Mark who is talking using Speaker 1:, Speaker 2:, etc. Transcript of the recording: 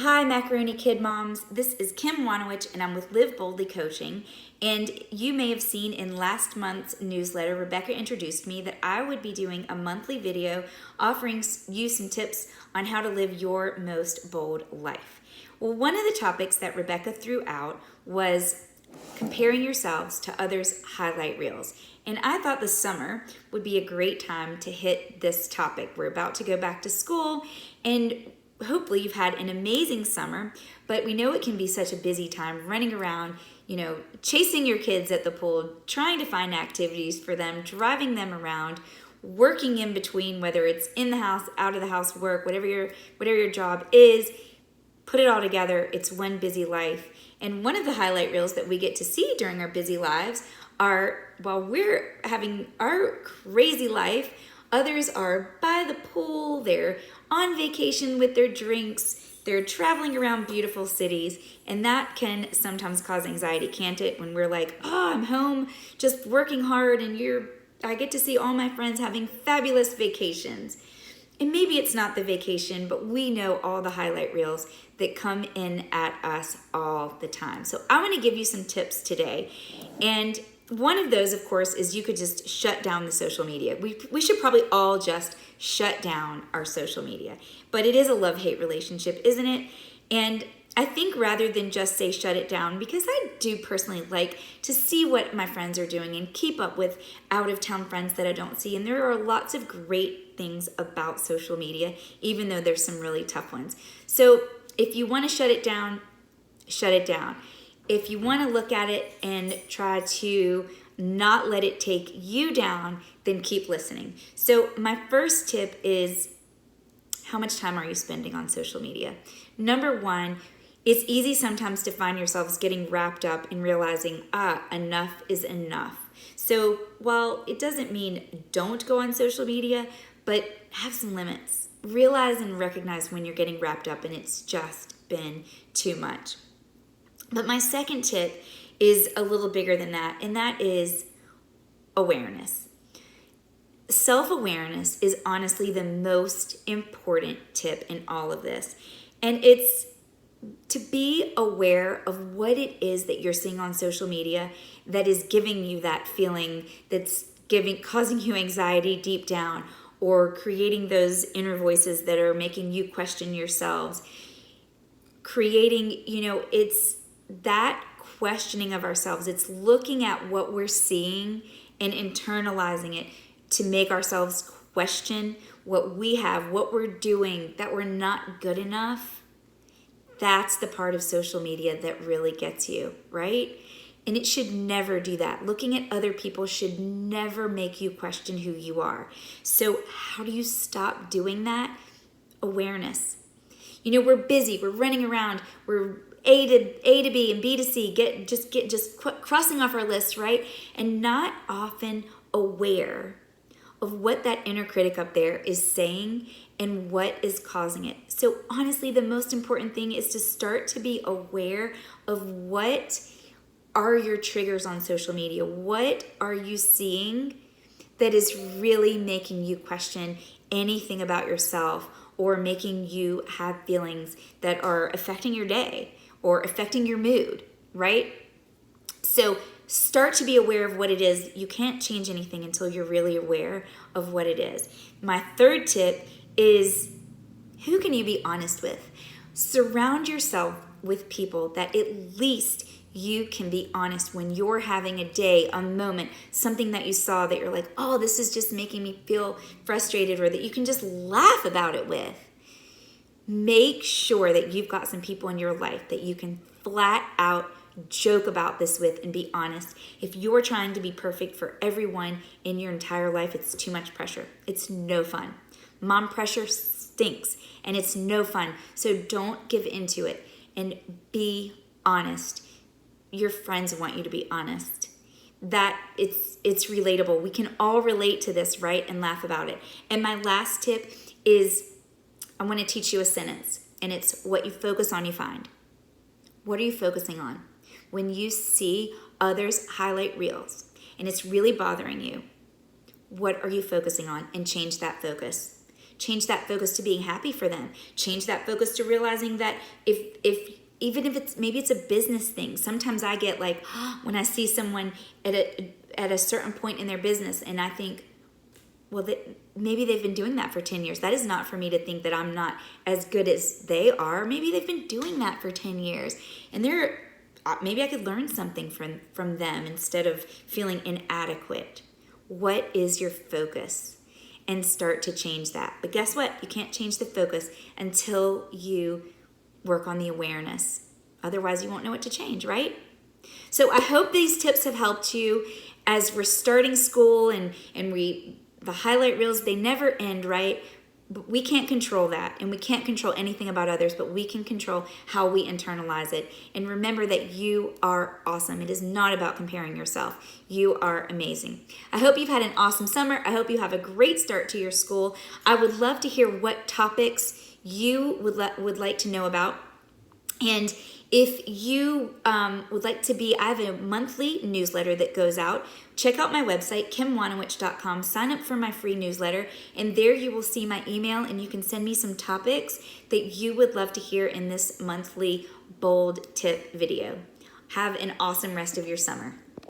Speaker 1: Hi, Macaroni Kid Moms. This is Kim Wanowich, and I'm with Live Boldly Coaching. And you may have seen in last month's newsletter, Rebecca introduced me that I would be doing a monthly video offering you some tips on how to live your most bold life. Well, one of the topics that Rebecca threw out was comparing yourselves to others' highlight reels. And I thought the summer would be a great time to hit this topic. We're about to go back to school, and hopefully you've had an amazing summer, but we know it can be such a busy time running around, chasing your kids at the pool, trying to find activities for them, driving them around, working in between, whether it's in the house, out of the house work, whatever your job is. Put it all together, it's one busy life. And one of the highlight reels that we get to see during our busy lives are, while we're having our crazy life, others are by the pool, they're on vacation with their drinks, they're traveling around beautiful cities, and that can sometimes cause anxiety, can't it? When we're like, oh, I'm home just working hard, and I get to see all my friends having fabulous vacations. And maybe it's not the vacation, but we know all the highlight reels that come in at us all the time. So I want to give you some tips today. And one of those, of course, is you could just shut down the social media. We should probably all just shut down our social media. But it is a love-hate relationship, isn't it? And I think rather than just say shut it down, because I do personally like to see what my friends are doing and keep up with out-of-town friends that I don't see. And there are lots of great things about social media, even though there's some really tough ones. So if you want to shut it down, shut it down. If you want to look at it and try to not let it take you down, then keep listening. So my first tip is, how much time are you spending on social media? Number one, it's easy sometimes to find yourselves getting wrapped up in realizing, enough is enough. So while it doesn't mean don't go on social media, but have some limits. Realize and recognize when you're getting wrapped up and it's just been too much. But my second tip is a little bigger than that, and that is awareness. Self-awareness is honestly the most important tip in all of this. And it's to be aware of what it is that you're seeing on social media that is giving you that feeling, that's causing you anxiety deep down, or creating those inner voices that are making you question yourselves. Creating, it's that questioning of ourselves. It's looking at what we're seeing and internalizing it to make ourselves question what we have, what we're doing, that we're not good enough. That's the part of social media that really gets you, right? And it should never do that. Looking at other people should never make you question who you are. So how do you stop doing that? Awareness. We're busy, we're running around, we're A to B and B to C, crossing off our list, right? And not often aware of what that inner critic up there is saying and what is causing it. So honestly, the most important thing is to start to be aware of what are your triggers on social media. What are you seeing that is really making you question anything about yourself, or making you have feelings that are affecting your day or affecting your mood, right? So start to be aware of what it is. You can't change anything until you're really aware of what it is. My third tip is, who can you be honest with? Surround yourself with people that at least you can be honest when you're having a day, a moment, something that you saw that you're like, oh, this is just making me feel frustrated, or that you can just laugh about it with. Make sure that you've got some people in your life that you can flat out joke about this with and be honest. If you're trying to be perfect for everyone in your entire life, it's too much pressure. It's no fun. Mom pressure stinks and it's no fun. So don't give into it and be honest. Your friends want you to be honest. That it's relatable. We can all relate to this, right? And laugh about it. And my last tip is, I want to teach you a sentence, and it's, what you focus on, you find. What are you focusing on? When you see others' highlight reels and it's really bothering you, what are you focusing on? And change that focus. change that focus to being happy for them. Change that focus to realizing that if even if it's maybe it's a business thing. Sometimes I get like when I see someone at a certain point in their business, and I think, well, maybe they've been doing that for 10 years. That is not for me to think that I'm not as good as they are. Maybe they've been doing that for 10 years, and maybe I could learn something from them instead of feeling inadequate. What is your focus? And start to change that. But guess what? You can't change the focus until you work on the awareness. Otherwise, you won't know what to change, right? So I hope these tips have helped you as we're starting school, and the highlight reels, they never end, right? But we can't control that, and we can't control anything about others, but we can control how we internalize it. And remember that you are awesome. It is not about comparing yourself. You are amazing. I hope you've had an awesome summer. I hope you have a great start to your school. I would love to hear what topics you would like to know about. And if you would like to I have a monthly newsletter that goes out. Check out my website, kimwanowich.com. Sign up for my free newsletter, and there you will see my email, and you can send me some topics that you would love to hear in this monthly bold tip video. Have an awesome rest of your summer.